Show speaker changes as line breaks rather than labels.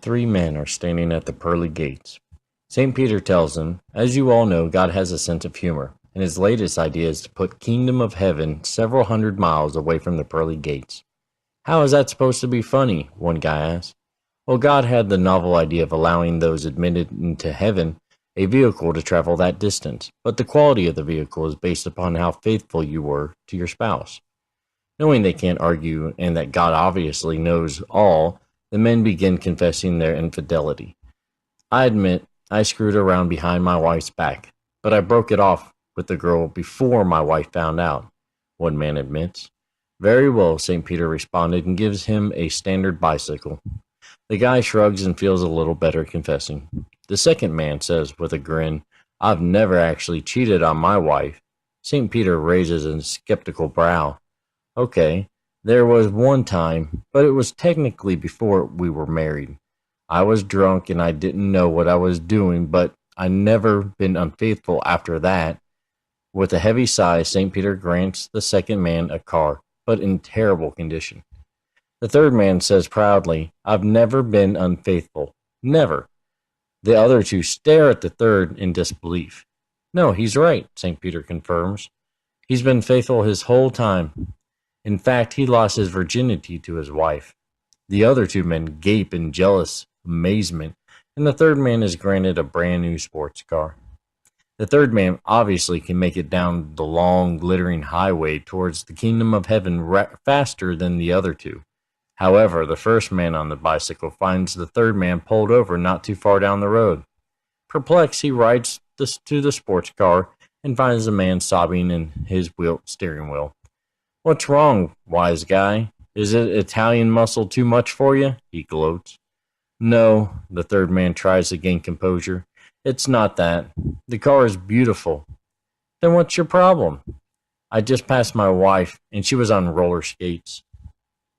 Three men are standing at the pearly gates. St. Peter tells them, as you all know, God has a sense of humor, and his latest idea is to put kingdom of heaven several hundred miles away from the pearly gates. How is that supposed to be funny? One guy asked. Well, God had the novel idea of allowing those admitted into heaven a vehicle to travel that distance, but the quality of the vehicle is based upon how faithful you were to your spouse. Knowing they can't argue and that God obviously knows all, the men begin confessing their infidelity. I admit I screwed around behind my wife's back, but I broke it off with the girl before my wife found out, one man admits. Very well, St. Peter responded and gives him a standard bicycle. The guy shrugs and feels a little better confessing. The second man says with a grin, I've never actually cheated on my wife. St. Peter raises a skeptical brow. Okay, there was one time, but it was technically before we were married. I was drunk and I didn't know what I was doing, but I never been unfaithful after that. With a heavy sigh, St. Peter grants the second man a car, but in terrible condition. The third man says proudly, I've never been unfaithful. Never. The other two stare at the third in disbelief. No, he's right, St. Peter confirms. He's been faithful his whole time. In fact, he lost his virginity to his wife. The other two men gape in jealous amazement, and the third man is granted a brand new sports car. The third man obviously can make it down the long, glittering highway towards the kingdom of heaven faster than the other two. However, the first man on the bicycle finds the third man pulled over not too far down the road. Perplexed, he rides to the sports car and finds the man sobbing in his steering wheel. What's wrong, wise guy? Is it Italian muscle too much for you? He gloats. No, the third man tries to gain composure. It's not that. The car is beautiful. Then what's your problem? I just passed my wife, and she was on roller skates.